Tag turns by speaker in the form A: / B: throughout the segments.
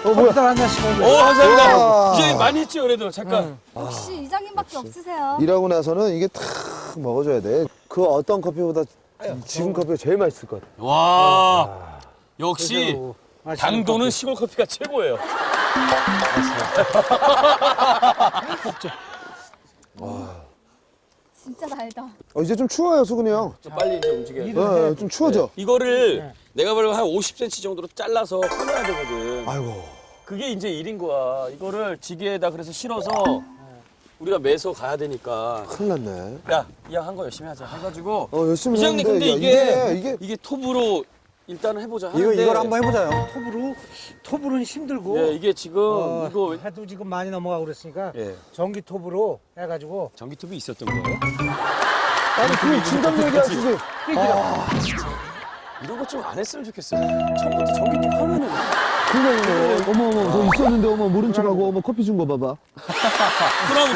A: 컴퓨터 한 잔씩 먹어.
B: 감사합니다.
C: 우와.
B: 이제 많이 했죠, 그래도 잠깐.
D: 역시 이장님밖에 없으세요.
C: 일하고 나서는 이게 탁 먹어줘야 돼. 그 어떤 커피보다 지금 커피가 제일 맛있을 것 같아.
B: 와, 역시
A: 맛있는
B: 당도는
A: 커피.
B: 시골 커피가 최고예요.
D: 진짜 달다.
C: 이제 좀 추워요, 수근이 형.
B: 빨리 이제 움직여야 돼.
C: 좀 추워져.
B: 이거를 내가 보기엔 한 50cm 정도로 잘라서 꺼내야 되거든.
C: 아이고.
B: 그게 이제 일인 거야. 이거를 지게에다 그래서 실어서 우리가 매서 가야 되니까.
C: 큰일 났네.
B: 야, 이 양 한 거 열심히 하자. 해가지고.
C: 열심히
B: 이장님
C: 했는데,
B: 근데
C: 야,
B: 이게 톱으로 일단은 해보자 하는데.
E: 이걸 한번 해보자요.
A: 톱으로는 힘들고.
B: 예, 이게 지금 이거
A: 해도 지금 많이 넘어가고 그랬으니까
B: 예.
A: 전기 톱으로 해가지고
B: 전기톱이 있었던 거예요.
C: 아니, 그 진담 얘기하시지.
B: 이런 거 좀 안 했으면 좋겠어요. 처음부터 전기톱 하면은.
C: 그래. 어머, 저 있었는데, 모른 척하고, 커피 준 거 봐봐.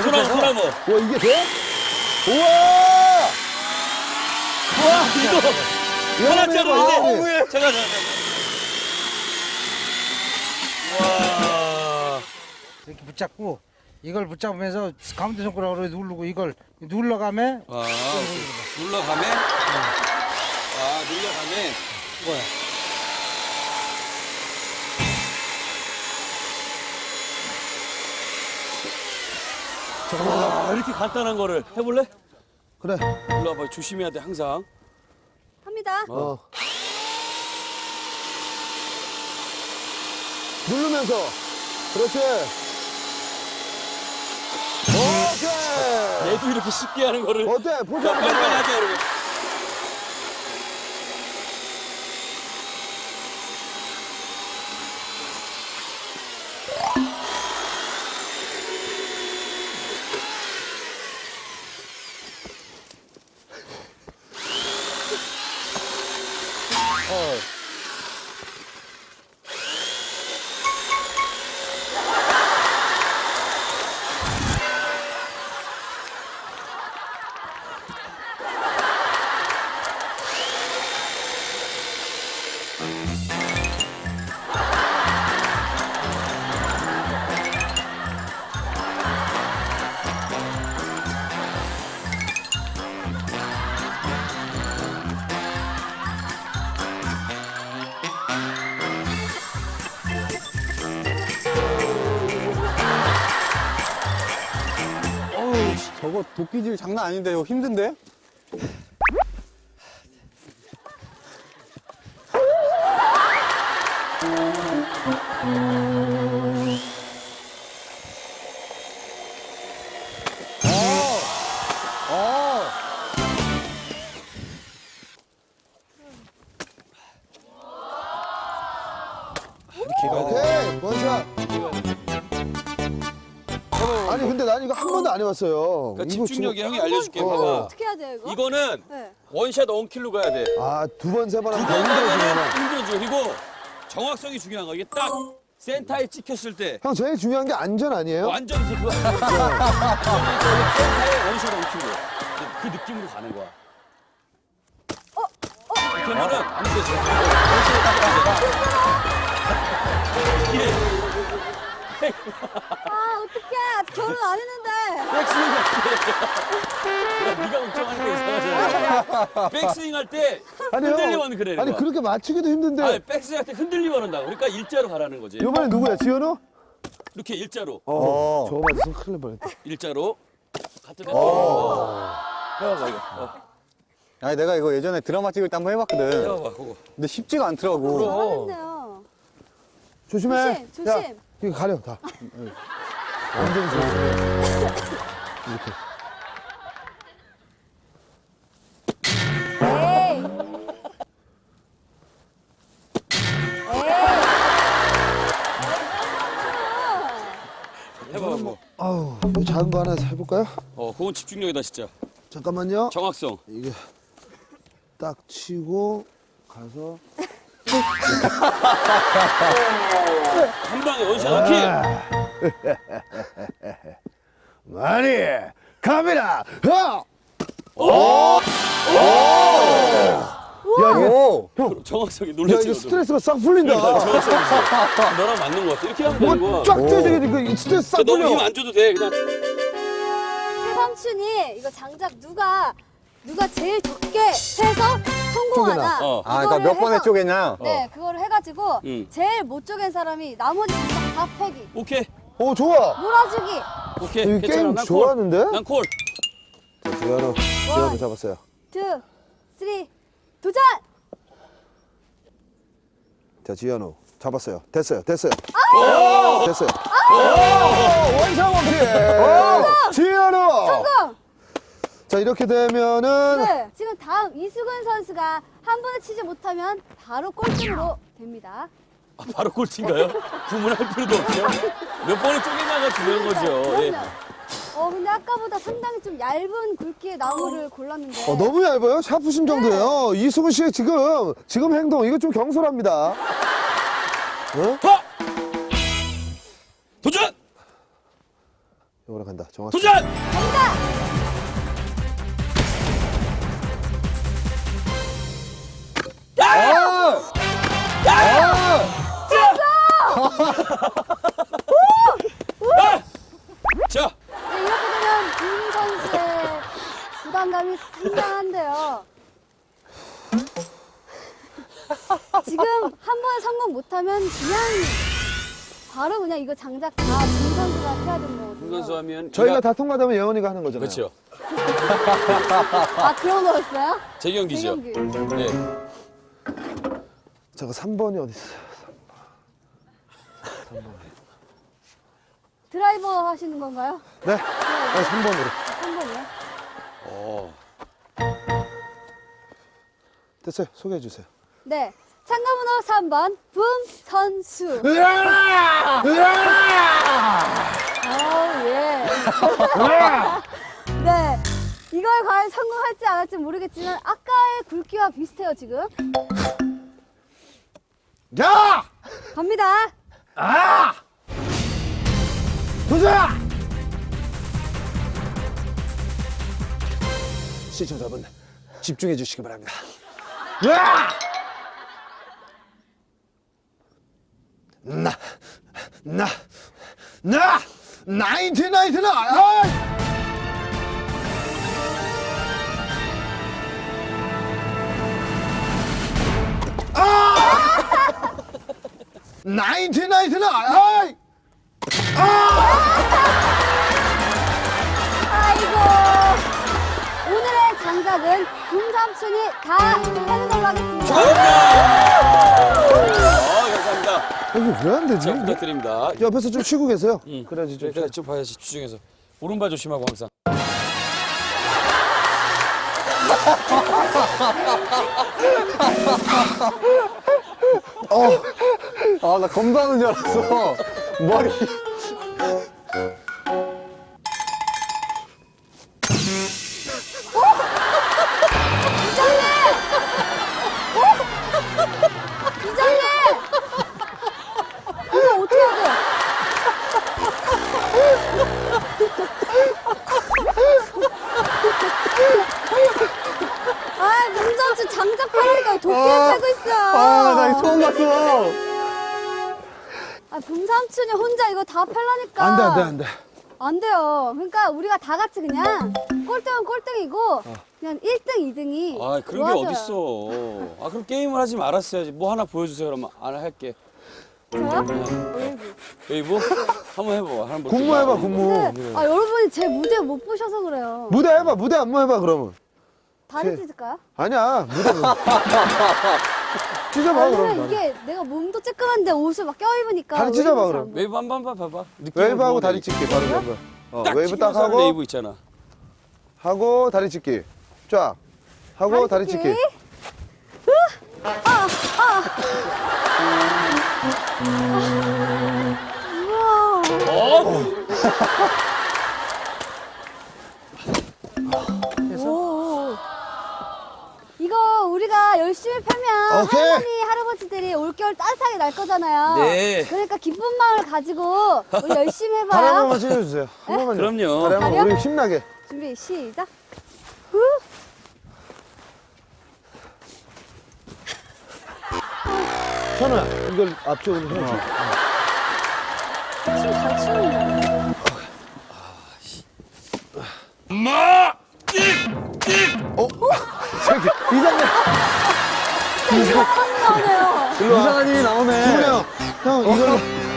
B: 소나무.
C: 와, 이게 돼? 우와!
B: 와, 이거 하나짜리인데. 잠깐. 와.
A: 이렇게 붙잡고 이걸 붙잡으면서 가운데 손가락으로 누르고 이걸 눌러가면
B: 눌러가면? 눌러가면.
A: 뭐야?
B: 와, 이렇게 간단한 거를 해볼래?
C: 그래.
B: 일로 와봐. 조심해야 돼, 항상.
D: 합니다.
C: 누르면서. 그렇지. 오케이.
B: 얘도 이렇게 쉽게 하는 거를.
C: 어때? 보자.
B: 빨리 하자, 여러분.
E: 저거 도끼질 장난 아닌데 이거 힘든데?
C: 오케이. 원샷. 아니, 근데 난 이거 한 번도 안 해봤어요.
B: 그러니까
C: 이거
B: 집중력이
C: 지금-
B: 형이 알려줄게. 봐봐.
D: 어떻게 해야 돼요, 이거?
B: 이거는
D: 네.
B: 원샷 원킬로 가야 돼.
C: 두 번, 세 번 하면 더
B: 이거는
C: 힘들어지구나.
B: 힘들어져. 그리고 정확성이 중요한 거. 이게 딱 센터에 찍혔을 때
C: 형, 제일 중요한 게 안전 아니에요?
B: 완전히 그거 센터에 원샷 원킬로 그 느낌으로 가는 거야. 그러면은 안 되지. 이게
D: 아, 어떡해. 아직 결혼 안 했는데.
B: 백스윙 할 때. 네가 걱정하는 게 이상하잖아. 백스윙 할 때
C: 아니, 형.
B: 흔들리면 그래.
C: 아니,
B: 내가.
C: 그렇게 맞추기도 힘든데.
B: 아니, 백스윙 할 때 흔들리면 한다고. 그러니까 일자로 가라는 거지.
C: 이번에 누구야? 지현우?
B: 이렇게 일자로.
C: 저거 맞았으면 큰일 날 뻔했다.
B: 일자로. 같은 데. 해봐봐, 이거.
E: 아니 내가 이거 예전에 드라마 찍을 때 한번 해봤거든.
B: 해봐봐, 그거.
E: 근데 쉽지가 않더라고.
D: 잘하는데요.
C: 조심해.
D: 조심,
C: 야,
D: 조심.
C: 이거 가려, 다. 완전 조심해. 이렇게.
D: 에이.
B: 해봐봐, 뭐.
C: 아우, 이거 작은 거 하나 해볼까요?
B: 그건 집중력이다, 진짜.
C: 잠깐만요.
B: 정확성.
C: 이게 딱 치고 가서.
B: 한 방에 원샷 원킬.
C: 많이 카메라. 하!
D: 우와!
C: 야, 이거,
E: 오!
C: 형.
B: 정확하게
C: 야,
B: 놀랬지.
C: 이거 스트레스가 싹 풀린다.
B: 정확하게. 너랑 맞는 것 같아. 이렇게 하면 되는 거야.
C: 뭐쫙 떼지게 이 스트레스 싹
B: 너무 힘
C: 풀려.
B: 안 줘도 돼. 그냥.
D: 새삼촌이 이거 장작 누가 제일 적게 해서 성공하나.
B: 어.
E: 아, 그러니까 몇 번에 쪼개냐?
D: 네, 그거를 해가지고 제일 못 쪼갠 사람이 나머지 장작 다 패기.
B: 오케이.
C: 오, 좋아.
D: 몰아주기.
B: 오케이.
C: 이
B: 괜찮아.
C: 게임
B: 난
C: 좋아하는데?
B: 콜. 난 콜.
C: 자, 지현우 잡았어요.
D: 2, 3, 도전!
C: 자, 지현우 잡았어요. 됐어요. 됐어요.
B: 오!
C: 됐어요. 오! 원상 원피! 지현우!
D: 성공!
C: 자, 이렇게 되면은
D: 네, 지금 다음 이수근 선수가 한 번에 치지 못하면 바로 꼴등으로 됩니다.
B: 아, 바로 꼴찌인가요? 구분할 필요도 없어요. 몇 번에 쪼개냐가 중요한 거죠. 예.
D: 그럼요. 근데 아까보다 상당히 좀 얇은 굵기의 나무를 골랐는데.
C: 너무 얇아요. 샤프심 정도예요. 이수근 씨의 지금 행동 이거 좀 경솔합니다. 어?
B: 하! 도전!
C: 이거로 간다. 정확히.
B: 도전!
D: 간다!
C: 아!
B: 자,
D: 네, 이렇게 되면 김 선수의 부담감이 상당한데요. 지금 한 번에 성공 못하면 바로 그냥 이거 장작 다 김 선수가 해야 되는 거거든요.
B: 김건수 하면
C: 저희가 다 통과되면 예원이가 하는 거잖아요.
B: 그렇죠.
D: 아, 그런 거였어요?
B: 재경기죠.
D: 재경기.
B: 네.
C: 잠깐 3번이 어디 있어요?
D: 드라이버 하시는 건가요?
C: 네. 3번으로.
D: 3번이요?
B: 어.
C: 됐어요. 소개해 주세요.
D: 네. 참가번호 3번, 붐 선수. 예. 네. 이걸 과연 성공할지 안 할지 모르겠지만 아까의 굵기와 비슷해요, 지금.
C: 야!
D: 갑니다.
C: 도전! 시청자분 집중해 주시기 바랍니다. 야! 나인틴
D: 아이고. 오늘의 장작은 붐 삼촌이 다 하는 걸로 하겠습니다.
B: 감사합니다.
C: 이게 왜 안 되지?
B: 자, 부탁드립니다.
C: 옆에서 좀 쉬고 계세요. 그래야지 좀.
B: 그래, 좀 봐야지, 집중해서. 오른발 조심하고 항상.
E: 아, 나 검사하는 줄 알았어. 머리.
D: 이장님! 이거 어떻게 해야 돼? 아, 붐 삼촌 장작 팔으니까 도끼를 패고 있어.
E: 아, 나 이거 처음 봤어.
D: 아, 붐 삼촌이 혼자 이거 다 팰라니까.
C: 안 돼.
D: 안 돼요. 그러니까 우리가 다 같이 그냥 꼴등은 꼴등이고 그냥 1등, 2등이
B: 아, 그런 게 어딨어. 아, 그럼 게임을 하지 말았어야지. 뭐 하나 보여주세요, 그러면. 안 할게.
D: 저요?
B: 웨이브? 한번 해봐. 한번
C: 군무 해봐,
B: 네.
C: 군무.
D: 아, 여러분이 제 무대 못 보셔서 그래요.
C: 무대 해봐, 무대 안무 해봐, 그러면.
D: 다리 찢을까요?
C: 아니야, 무대. 찢어봐,
D: 아니면
C: 그럼.
D: 이게 내가 몸도 쬐끔한데 옷을 막 껴입으니까
C: 다리 찢어봐,
D: 웨이브
C: 그럼.
D: 잘 안
B: 웨이브 한 번 봐봐. 느낌을
C: 웨이브하고
B: 보고
C: 다리 찢기, 바로 웨이브.
B: 딱
C: 웨이브 딱
B: 튀기면서 하는
C: 하고,
B: 웨이브 있잖아.
C: 하고, 다리 찢기. 쫙. 하고, 다리 찢기.
D: 우와. 오. 이거 우리가 열심히 펴면
C: 오케이.
D: 할머니, 할아버지들이 올겨울 따뜻하게 날 거잖아요.
B: 네.
D: 그러니까 기쁜 마음을 가지고 우리 열심히
C: 다리 한
D: 해봐요.
C: 번만 찢어주세요. 한 번만요.
B: 그럼요.
C: 다리 한 번,
D: 다리요?
C: 우리 힘나게.
D: 준비 시작. 후.
C: 현우야, 이걸 앞쪽으로 해야지.
D: 춤잘 추는데.
C: 저기, 이상해. 일로 와.
E: 이상한 일이 나오네.
C: 주문해, 형,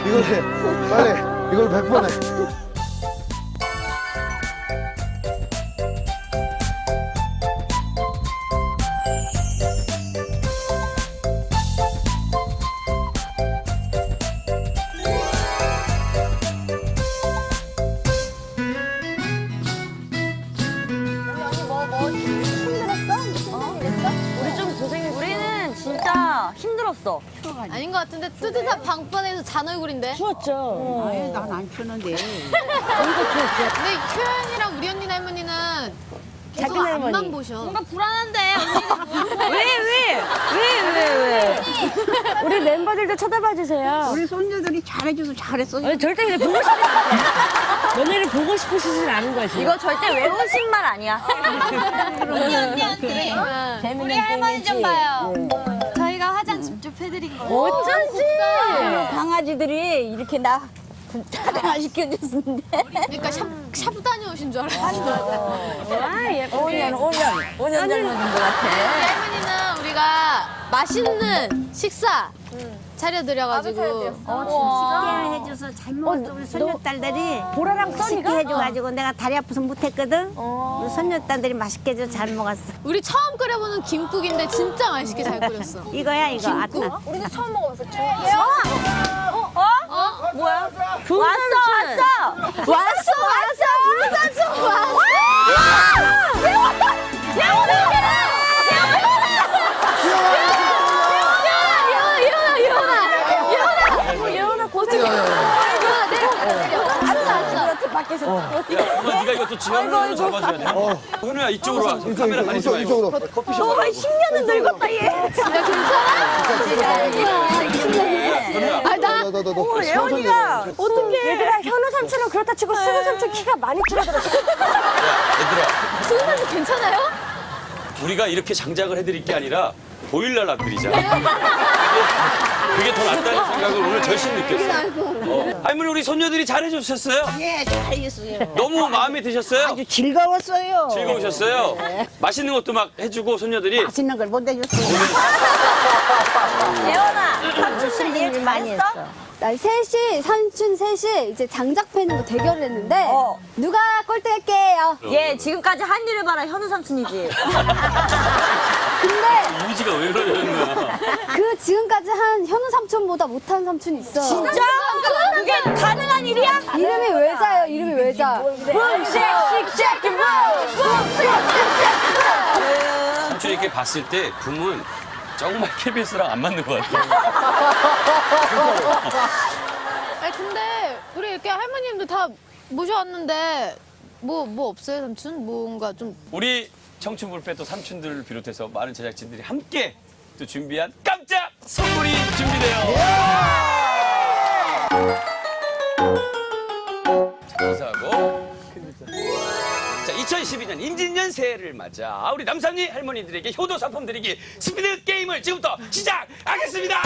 C: 이걸 해. 빨리, 이걸 100번 해.
F: 우리 좀 고생했어. 우리는 진짜 힘들었어.
G: 아닌 것 같은데 뜨뜻한 방바닥에서 잔 얼굴인데.
F: 추웠죠.
H: 아유, 난 안 추는데.
G: 근데 효연이랑 우리 언니 할머니는 계속
F: 작은
G: 앞만
F: 할머니.
G: 보셔.
F: 뭔가 불안한데 왜? 우리 멤버들도 쳐다봐 주세요.
H: 우리 손녀들이 잘해줘서 잘했어.
F: 절대 그냥 보고 싶지 않아. 너네를 보고 싶으시진 않은 거지. 이거 절대 외우신 말 아니야.
G: 우리 할머니 좀 봐요. 저희가 화장 직접 해드린 거예요.
F: 어쩐지. 강아지들이 이렇게 나 시켜줬는데.
G: 그러니까 샵 다녀오신 줄 알았어요.
F: 와, 예쁘게. 5년 젊어진 것 같아.
G: 우리 할머니는 우리가 맛있는 식사 차려드려가지고.
H: 쉽게 해줘서 잘 먹었어. 우리 손녀딸들이
F: 보라랑
H: 맛있게
F: 써니가?
H: 해줘가지고 내가 다리 아파서 못했거든. 우리 손녀딸들이 맛있게 해줘서 잘 먹었어.
G: 우리 처음 끓여보는 김국인데 진짜 맛있게 잘 끓였어.
H: 이거야 이거. 아따.
F: 우리도 처음 먹어봤어. 뭐야? 왔어.
G: 분산청 왔어! 예원아 고추. 예원아 내려. 앉아.
F: 밖에서.
B: 엄마 네가 이것도 지원을 잡아줘야 돼. 현우야 이쪽으로 와. 카메라 가리지 말고.
C: 이쪽으로.
F: 너 10년은 늙었다 얘.
G: 야 괜찮아?
C: 너.
F: 예원이가 어떻게? 얘들아 현우 삼촌은 그렇다 치고 승우 삼촌 키가 많이 줄어들었어.
B: 얘들아
G: 수은 삼촌 괜찮아요?
B: 우리가 이렇게 장작을 해드릴 게 아니라 보일러 놔드리자. 그게 더 낫다는 생각을 오늘 절실 느꼈어. 할머니 우리 손녀들이 잘해주셨어요?
H: 예, 잘했어요.
B: 너무 마음에 드셨어요?
H: 아주 즐거웠어요.
B: 즐거우셨어요? 맛있는 것도 막 해주고 손녀들이
H: 맛있는 걸 못 해줬어요.
F: 예원아 삼촌들이 일 많이 했어.
D: 날 셋이, 삼촌 셋이 이제 장작 패는 거 대결을 했는데, 누가 꼴등할게요.
F: 얘 지금까지 한 일을 봐라 현우 삼촌이지.
D: 근데
B: 이미지가 왜 그러는 거야?
D: 그 지금까지 한 현우 삼촌보다 못한 삼촌이 있어.
F: 진짜? 그게 가능한 일이야?
D: 이름이 외자예요, 이름이 외자.
B: 삼촌이 이렇게 봤을 때 붐은 정말 KBS랑 안 맞는 것 같아.
G: 아니 근데 우리 이렇게 할머님도 다 모셔왔는데 뭐 없어요 삼촌? 뭔가 좀
B: 우리 청춘불패 또 삼촌들을 비롯해서 많은 제작진들이 함께 또 준비한 깜짝 선물이 준비돼요. 자, 인사하고. 자, 2012년 임진년 새해를 맞아 우리 남산리 할머니들에게 효도 상품 드리기 스피드 게임을 지금부터 시작하겠습니다.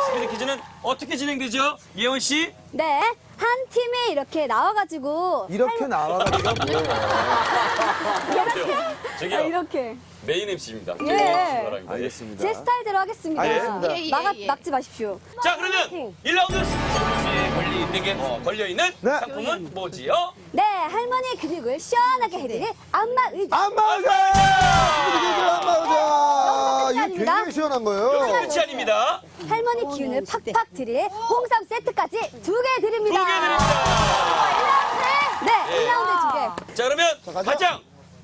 B: 스피드 퀴즈는 어떻게 진행되죠? 예원 씨?
D: 네, 한 팀이 이렇게 나와가지고.
C: 이렇게 나와가지고
B: 저기요.
D: 이렇게.
B: 메인 MC입니다.
D: 예.
B: 알겠습니다.
D: 제 스타일대로 하겠습니다.
C: 알겠습니다.
D: 막지 마십시오.
B: 자, 그러면 1라운드 선수에 걸려있는
C: 네.
B: 상품은 뭐지요?
D: 네, 할머니의 근육을 시원하게 해드릴 안마 의자.
C: 안마의자! 안마의자! 이거
D: 아닙니다.
C: 굉장히 시원한 거예요.
B: 끝이 아닙니다.
D: 할머니 기운을 팍팍 드릴 홍삼 세트까지 2개 드립니다.
B: 2개 드립니다.
D: 네, 1라운드에 2개.
B: 자, 그러면
C: 가자.
B: 가장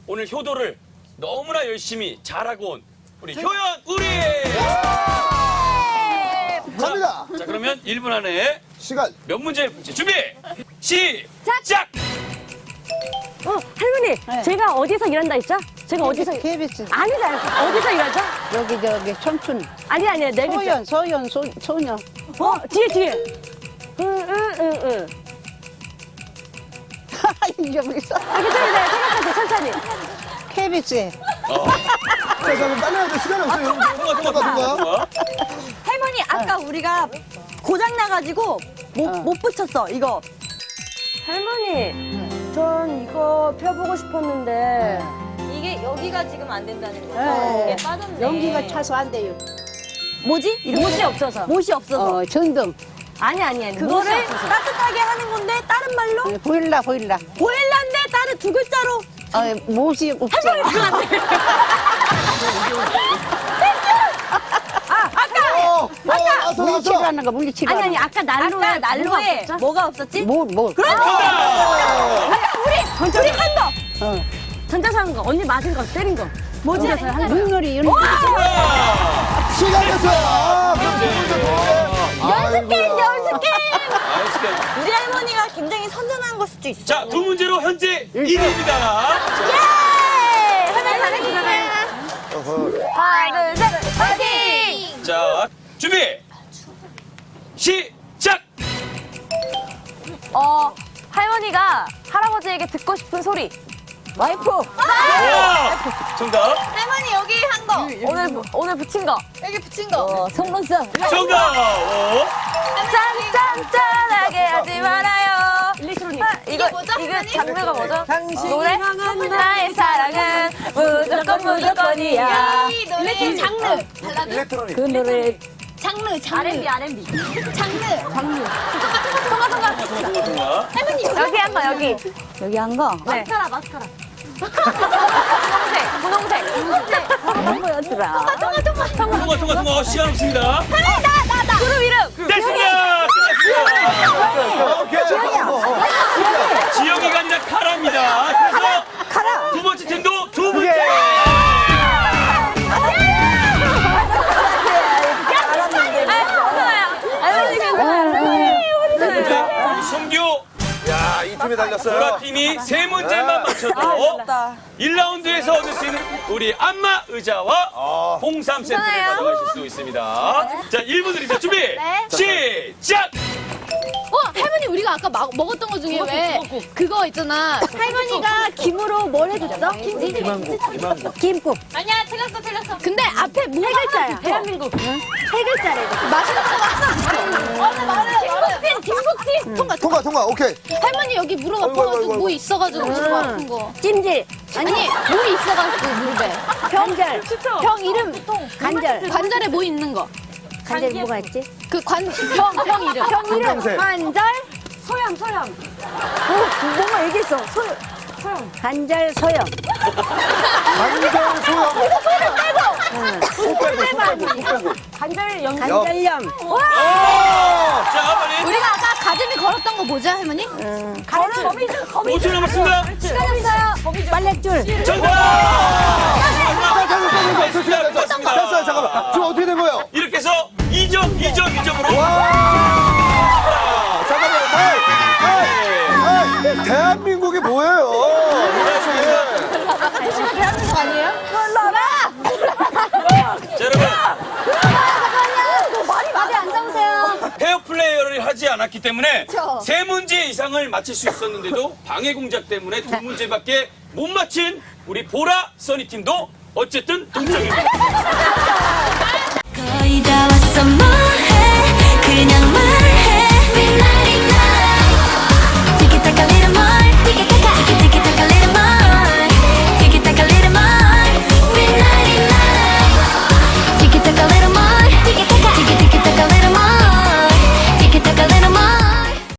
B: 오늘 효도를 너무나 열심히 잘하고 온 우리 효연 우리!
C: 갑니다.
B: 자, 그러면 1분 안에
C: 시간.
B: 몇 문제를 풀지? 준비! 시작!
F: 할머니 제가 어디서 일한다 했죠? 제가 어디서
H: KBS.
F: 아니다 어디서 일하죠?
H: 여기 청춘.
F: 아니야 내 글자.
H: 소녀.
F: 뒤에. 응.
H: 잊어버렸어.
F: 괜찮아요. 생각하세요 천천히.
H: KBS에.
C: 자, 그럼 빨리 해야 돼. 시간이 없어요. 여러분. 통과.
F: 할머니, 아까 우리가 고장 나가지고 못 붙였어, 이거. 할머니, 전 이거 펴보고 싶었는데. 이게 여기가 지금 안 된다는 거죠? 이게 빠졌네.
H: 연기가 차서 안 돼요.
F: 뭐지? 못이 없어서. 못이 없어서.
H: 전등.
F: 아니. 그거를 따뜻하게 하는 건데, 다른 말로?
H: 보일라.
F: 보일러인데, 다른 두 글자로.
H: 못이 없어.
F: 할머니, 그거 안 돼.
H: 물리치료하는 거, 물리치료.
F: 아니, 아까 난로에 뭐가 없었지?
H: 뭐.
F: 그렇지! 아까 우리 한 거! 전자사는 거, 언니 맞은 거, 때린 거. 뭐지?
H: 물놀이 이런 거.
C: 시간 됐어요. 연습 게임.
B: 알겠습니다.
F: 우리 할머니가 굉장히 선전한 걸 수도 있어.
B: 자, 두 문제로 현재 1위입니다.
F: 예! 할머니 잘해주세요. 하나, 둘, 셋, 파이팅!
B: 자, 준비! 시작!
F: 할머니가 할아버지에게 듣고 싶은 소리. 와이프!
B: 와! 정답!
G: 할머니 여기 한 거.
F: 오늘 붙인 거.
G: 여기 붙인 거.
F: 속눈썹.
B: 정답! 오.
F: 짠짠짠하게 하지 말아요. 일렉트로닉.
G: 이게 뭐죠,
F: 이거
G: 할머니?
F: 장르가 뭐죠? 노래? 나의 사랑은 무조건이야.
G: 이 노래 장르. 발라드?
H: 그 노래
G: 장르.
F: R&B.
G: 장르.
B: 통과.
G: 할머니
F: 여기 한 거, 여기.
H: 여기 한 거.
F: 마스카라. 분홍색.
H: 그런 거였더라.
B: 통과. 시간 없습니다.
F: 그룹 이름.
B: 됐습니다! 끝났습니다. 지영이가 아니라 카라입니다. 그래서 두 번째 팀도 두 문제! 우리 송규,
C: 야, 이 팀이 달렸어요.
B: 보라팀이 세 문제만 맞춰도 1라운드에서 얻을 수 있는 우리 안마 의자와 홍삼 세트를 받아가실 수 있습니다. 자, 1분 드립니다. 준비! 시작!
G: 할머니 우리가 아까 먹었던 거 중에 왜 그거 있잖아.
F: 할머니가 김으로 뭘 해줬어?
H: 김국.
G: 아니야 틀렸어. 근데 앞에 뭐가
F: 글자야. 대한민국. 세 글자래.
G: 맛있는 거 맞아. 말해. 김국팀.
C: 통과. 오케이.
G: 할머니 여기 무릎 아파가지고 뭐 있어가지고 무릎 아픈 거.
H: 찜질.
G: 아니 뭐 있어가지고 무릎에.
H: 관절.
G: 병 이름.
H: 관절.
G: 관절에 뭐 있는 거.
H: 관절 뭐가 있지?
G: 그 병 이름.
C: 검정색.
F: 관절. 소염. 뭔가 얘기했어.
H: 관절 소염.
C: 관절 소염. 소 빼고.
F: 관절염.
H: 관절염.
B: 자, 빨리.
G: 우리가 아까 가슴이 걸었던 거 뭐죠 할머니?
F: 거미줄.
B: 5초 남았습니다.
F: 시간 없어요.
H: 빨랫줄.
B: 정답!
C: 됐어요. 잠깐만. 지금 어떻게 된 거예요?
B: 이렇게 해서 2점으로.
C: 잠깐만요. 대한민국이 뭐예요?
G: 아까 드시면 대한민국 아니에요?
B: 자, 여러분.
G: 말이 안 잡으세요.
B: 페어 플레이어를 하지 않았기 때문에
G: 그쵸.
B: 세 문제 이상을 맞힐 수 있었는데도 방해 공작 때문에 두 문제밖에 못 맞힌 우리 보라 써니팀도 어쨌든 동점입니다.
I: 거의 다 왔어.